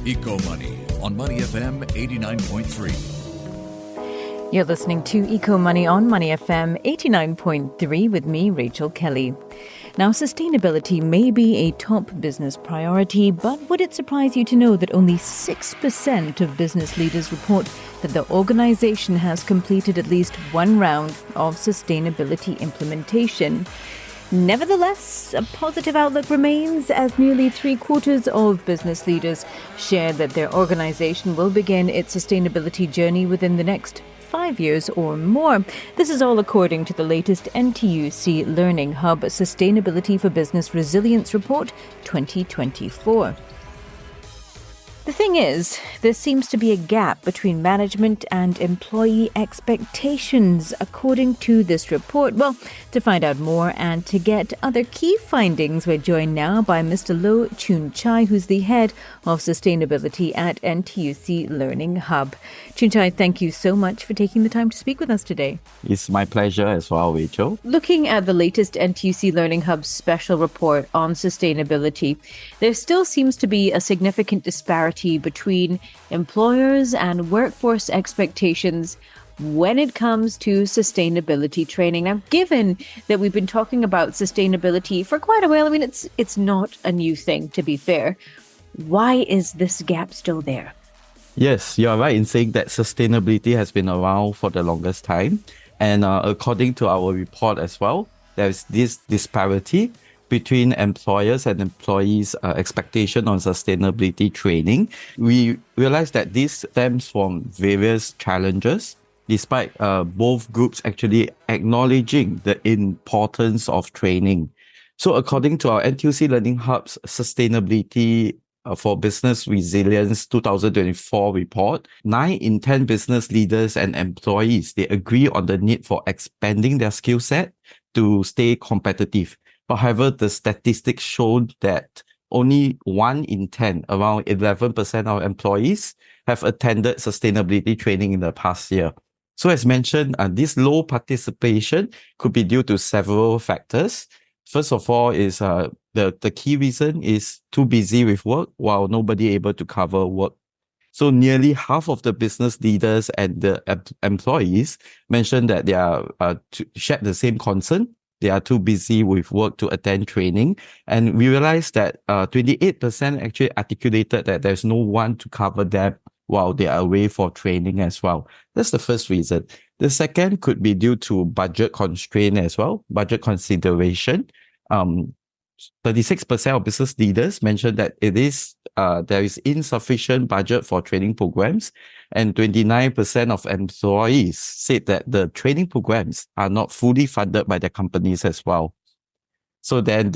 Eco Money on Money FM 89.3. You're listening to Eco Money on Money FM 89.3 with me, Rachel Kelly. Now, sustainability may be a top business priority, but would it surprise you to know that only 6% of business leaders report that the organization has completed at least one round of sustainability implementation? Nevertheless, a positive outlook remains as nearly 3/4 of business leaders share that their organization will begin its sustainability journey within the next 5 years or more. This is all according to the latest NTUC LearningHub Sustainability for Business Resilience Report 2024. The thing is, there seems to be a gap between management and employee expectations, according to this report. Well, to find out more and to get other key findings, we're joined now by Mr. Chye, who's the head of sustainability at NTUC LearningHub. Chye, thank you so much for taking the time to speak with us today. It's my pleasure as well, Rachel. Looking at the latest NTUC LearningHub special report on sustainability, there still seems to be a significant disparity between employers and workforce expectations when it comes to sustainability training. Now, given that we've been talking about sustainability for quite a while, I mean, it's not a new thing, to be fair. Why is this gap still there? Yes, you're right in saying that sustainability has been around for the longest time. And according to our report as well, there's this disparity between employers and employees' expectation on sustainability training. We realize that this stems from various challenges, despite both groups actually acknowledging the importance of training. So according to our NTUC Learning Hub's Sustainability for Business Resilience 2024 report, 9 in 10 business leaders and employees, they agree on the need for expanding their skill set to stay competitive. However, the statistics showed that only 1 in 10, around 11% of employees, have attended sustainability training in the past year. So as mentioned, this low participation could be due to several factors. First of all, is the key reason is too busy with work while nobody able to cover work. So nearly half of the business leaders and the employees mentioned that they are shared the same concern. They are too busy with work to attend training. And we realized that 28% actually articulated that there's no one to cover them while they are away for training as well. That's the first reason. The second could be due to budget constraint as well, budget consideration. 36% of business leaders mentioned that there is insufficient budget for training programs, and 29% of employees said that the training programs are not fully funded by their companies as well. So then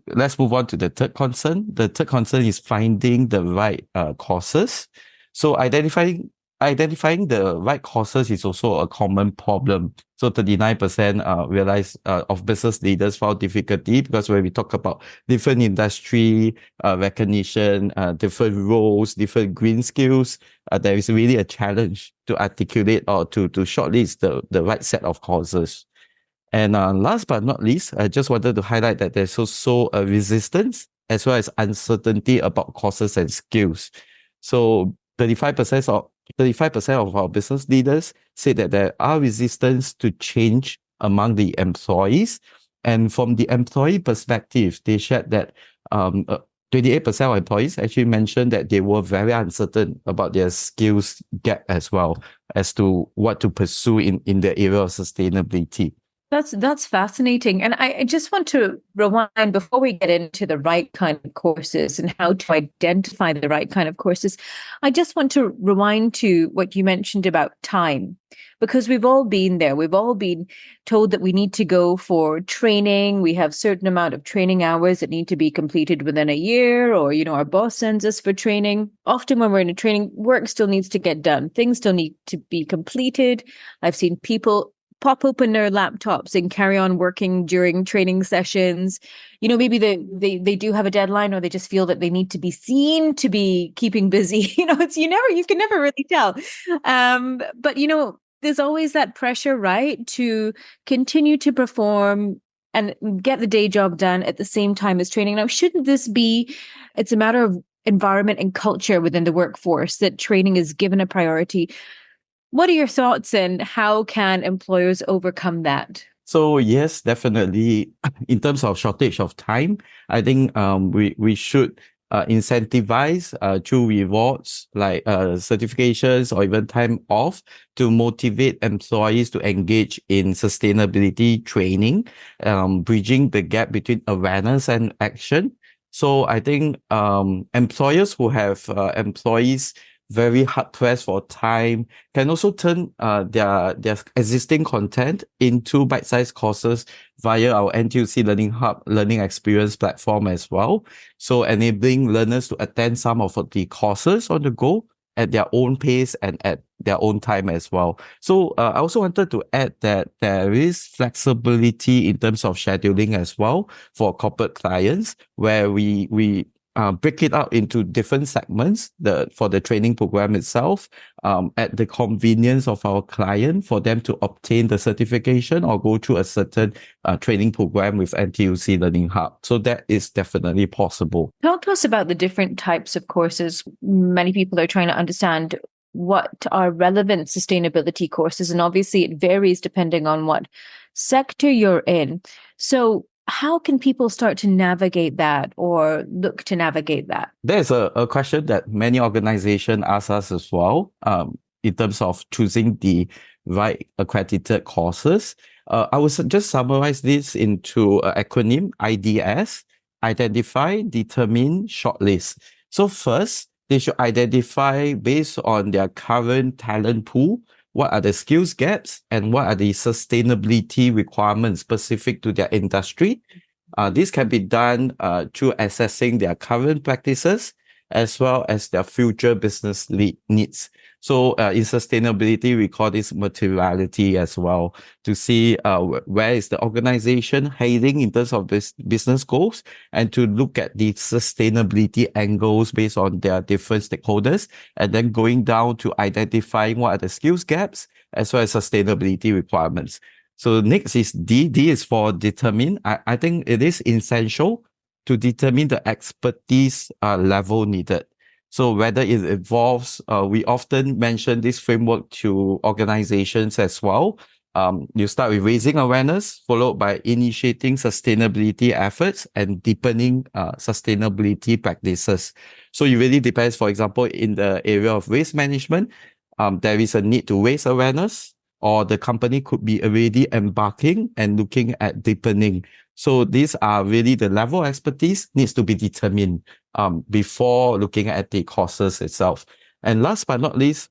let's move on to the third concern. The third concern is finding the right courses. So identifying the right courses is also a common problem. So 39% realize of business leaders found difficulty because when we talk about different industry recognition, different roles, different green skills, there is really a challenge to articulate or to shortlist the right set of courses. And last but not least, I just wanted to highlight that there's also a resistance as well as uncertainty about courses and skills. So 35% of our business leaders say that there are resistance to change among the employees. And from the employee perspective, they shared that 28% of employees actually mentioned that they were very uncertain about their skills gap as well as to what to pursue in the area of sustainability. That's fascinating. And I just want to rewind before we get into the right kind of courses and how to identify the right kind of courses. I just want to rewind to what you mentioned about time, because we've all been there. We've all been told that we need to go for training. We have certain amount of training hours that need to be completed within a year, or, our boss sends us for training. Often when we're in a training, work still needs to get done. Things still need to be completed. I've seen people pop open their laptops and carry on working during training sessions. Maybe they do have a deadline, or they just feel that they need to be seen to be keeping busy. You can never really tell. But there's always that pressure, right, to continue to perform and get the day job done at the same time as training. Now, shouldn't this be, it's a matter of environment and culture within the workforce that training is given a priority. What are your thoughts and how can employers overcome that? So yes, definitely. In terms of shortage of time, I think we should incentivize through rewards like certifications or even time off to motivate employees to engage in sustainability training, bridging the gap between awareness and action. So I think employers who have employees very hard pressed for time can also turn their existing content into bite-sized courses via our NTUC LearningHub learning experience platform as well. So enabling learners to attend some of the courses on the go at their own pace and at their own time as well. So I also wanted to add that there is flexibility in terms of scheduling as well for corporate clients, where we break it out into different segments for the training program itself, at the convenience of our client for them to obtain the certification or go through a certain training program with NTUC Learning Hub. So that is definitely possible. Talk to us about the different types of courses. Many people are trying to understand what are relevant sustainability courses, and obviously it varies depending on what sector you're in. So how can people start to navigate that or look to navigate that? There's a question that many organizations ask us as well, in terms of choosing the right accredited courses. I will just summarize this into an acronym, IDS: Identify, Determine, Shortlist. So first, they should identify based on their current talent pool, what are the skills gaps and what are the sustainability requirements specific to their industry. This can be done through assessing their current practices as well as their future business needs. So in sustainability, we call this materiality as well, to see where is the organization heading in terms of business goals, and to look at the sustainability angles based on their different stakeholders, and then going down to identifying what are the skills gaps as well as sustainability requirements. So next is D. D is for determine. I think it is essential to determine the expertise level needed. So whether it involves, we often mention this framework to organizations as well. You start with raising awareness, followed by initiating sustainability efforts and deepening sustainability practices. So it really depends. For example, in the area of waste management, there is a need to raise awareness, or the company could be already embarking and looking at deepening. So these are really the level of expertise needs to be determined before looking at the courses itself. And last but not least,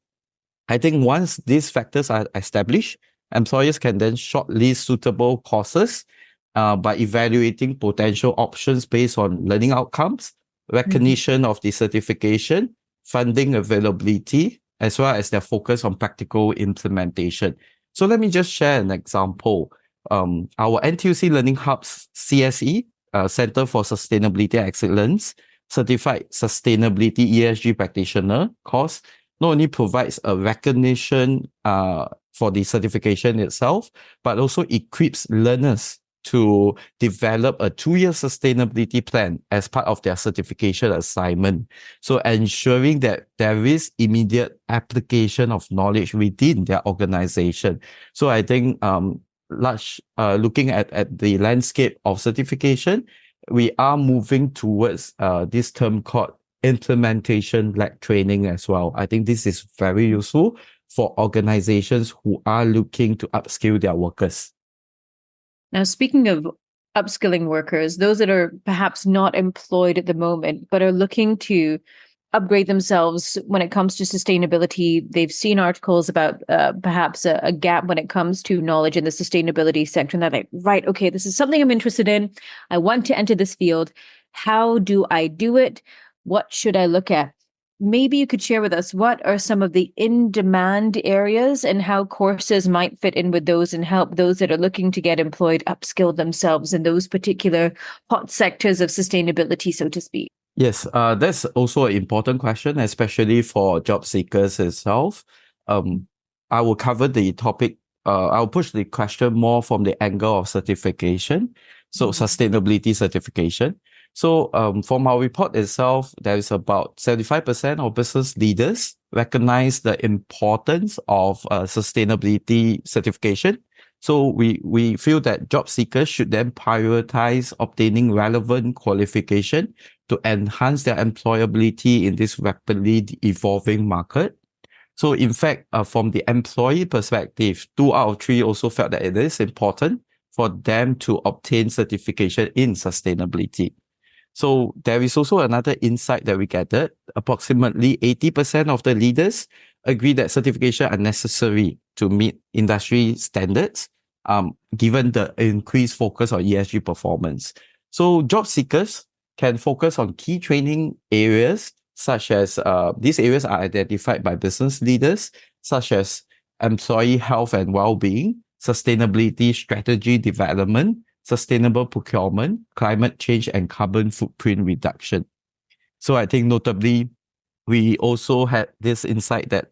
I think once these factors are established, employers can then shortlist suitable courses by evaluating potential options based on learning outcomes, recognition of the certification, funding availability, as well as their focus on practical implementation. So let me just share an example. Our NTUC Learning Hub's CSE, Center for Sustainability Excellence, Certified Sustainability ESG Practitioner course, not only provides a recognition for the certification itself, but also equips learners to develop a 2-year sustainability plan as part of their certification assignment. So ensuring that there is immediate application of knowledge within their organization. So I think looking at the landscape of certification, we are moving towards this term called implementation-led training as well. I think this is very useful for organizations who are looking to upskill their workers. Now, speaking of upskilling workers, those that are perhaps not employed at the moment, but are looking to upgrade themselves when it comes to sustainability, they've seen articles about perhaps a gap when it comes to knowledge in the sustainability sector, and they're like, right, okay, this is something I'm interested in. I want to enter this field. How do I do it? What should I look at? Maybe you could share with us what are some of the in-demand areas and how courses might fit in with those and help those that are looking to get employed upskill themselves in those particular hot sectors of sustainability, so to speak. Yes, that's also an important question, especially for job seekers itself. I will cover the topic. I'll push the question more from the angle of certification. So sustainability certification. So from our report itself, there is about 75% of business leaders recognize the importance of sustainability certification. So we feel that job seekers should then prioritize obtaining relevant qualification to enhance their employability in this rapidly evolving market. So in fact, from the employee perspective, 2 out of 3 also felt that it is important for them to obtain certification in sustainability. So there is also another insight that we gathered. Approximately 80% of the leaders agree that certification are necessary to meet industry standards, given the increased focus on ESG performance. So job seekers can focus on key training areas, such as these areas are identified by business leaders, such as employee health and well-being, sustainability strategy development, sustainable procurement, climate change, and carbon footprint reduction. So I think notably, we also had this insight that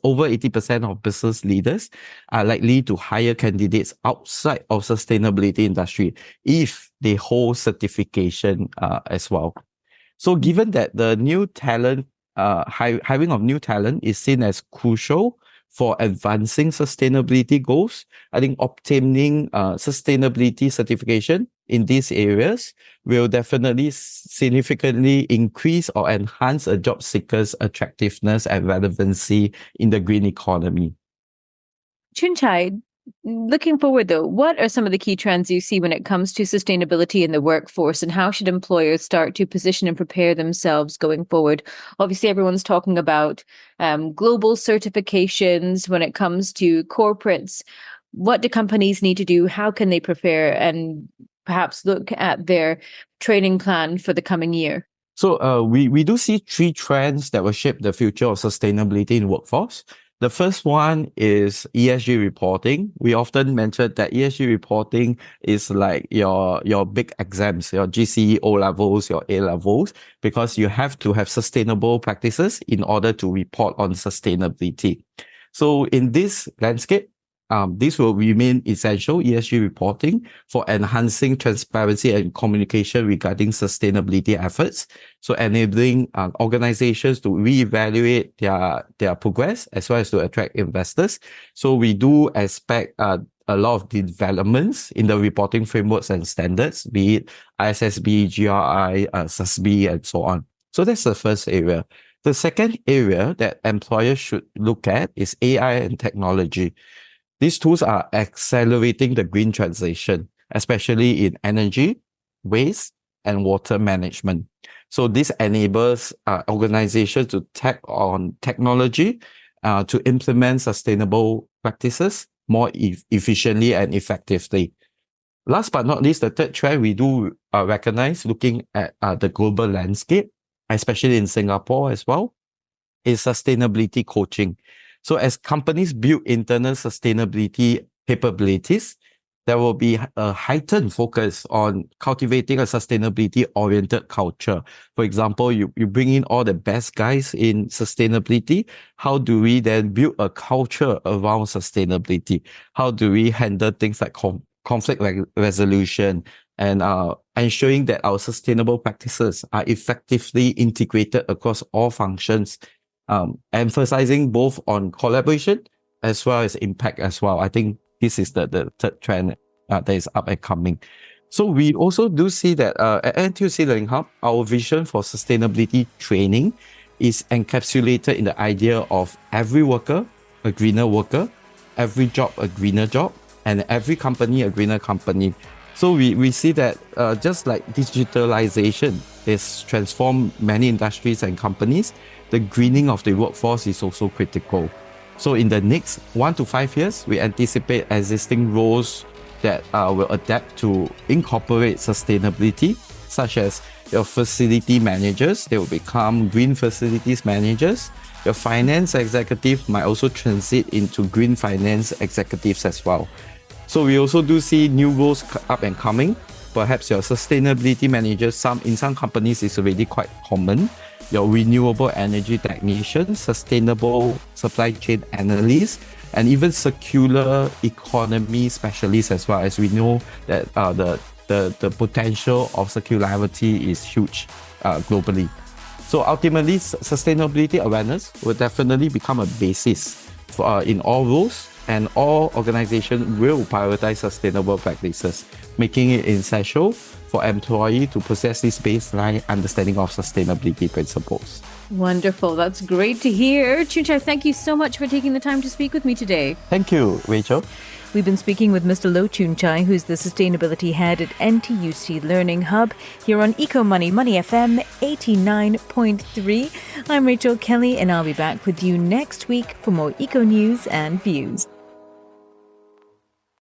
over 80% of business leaders are likely to hire candidates outside of sustainability industry if they hold certification as well. So given that the new talent, hiring of new talent is seen as crucial for advancing sustainability goals, I think obtaining sustainability certification in these areas will definitely significantly increase or enhance a job seeker's attractiveness and relevancy in the green economy. Chye, looking forward though, what are some of the key trends you see when it comes to sustainability in the workforce, and how should employers start to position and prepare themselves going forward? Obviously, everyone's talking about global certifications when it comes to corporates. What do companies need to do? How can they prepare and perhaps look at their training plan for the coming year? So we do see 3 trends that will shape the future of sustainability in workforce. The first one is ESG reporting. We often mention that ESG reporting is like your big exams, your GCE O levels, your A levels, because you have to have sustainable practices in order to report on sustainability. So in this landscape, this will remain essential, ESG reporting, for enhancing transparency and communication regarding sustainability efforts. So enabling organizations to reevaluate their progress as well as to attract investors. So we do expect a lot of developments in the reporting frameworks and standards, be it ISSB, GRI, SASB, and so on. So that's the first area. The second area that employers should look at is AI and technology. These tools are accelerating the green transition, especially in energy, waste, and water management. So this enables organizations to tap on technology to implement sustainable practices more efficiently and effectively. Last but not least, the third trend we do recognize, looking at the global landscape, especially in Singapore as well, is sustainability coaching. So as companies build internal sustainability capabilities, there will be a heightened focus on cultivating a sustainability-oriented culture. For example, you bring in all the best guys in sustainability. How do we then build a culture around sustainability? How do we handle things like conflict resolution and ensuring that our sustainable practices are effectively integrated across all functions, emphasizing both on collaboration as well as impact as well. I think this is the third trend that is up and coming. So we also do see that at NTUC LearningHub, our vision for sustainability training is encapsulated in the idea of every worker, a greener worker, every job, a greener job, and every company, a greener company. So we see that just like digitalization has transformed many industries and companies, the greening of the workforce is also critical. So in the next 1 to 5 years, we anticipate existing roles that will adapt to incorporate sustainability, such as your facility managers. They will become green facilities managers. Your finance executive might also transit into green finance executives as well. So we also do see new roles up and coming. Perhaps your sustainability manager, in some companies is already quite common. Your renewable energy technician, sustainable supply chain analyst, and even circular economy specialists as well, as we know that the the potential of circularity is huge globally. So ultimately, sustainability awareness will definitely become a basis for, in all roles, and all organizations will prioritize sustainable practices, making it essential for employees to possess this baseline understanding of sustainability principles. Wonderful. That's great to hear. Choon, thank you so much for taking the time to speak with me today. Thank you, Rachel. We've been speaking with Mr. Choon, who's the Sustainability Head at NTUC Learning Hub, here on Eco Money, Money FM 89.3. I'm Rachel Kelly, and I'll be back with you next week for more eco news and views.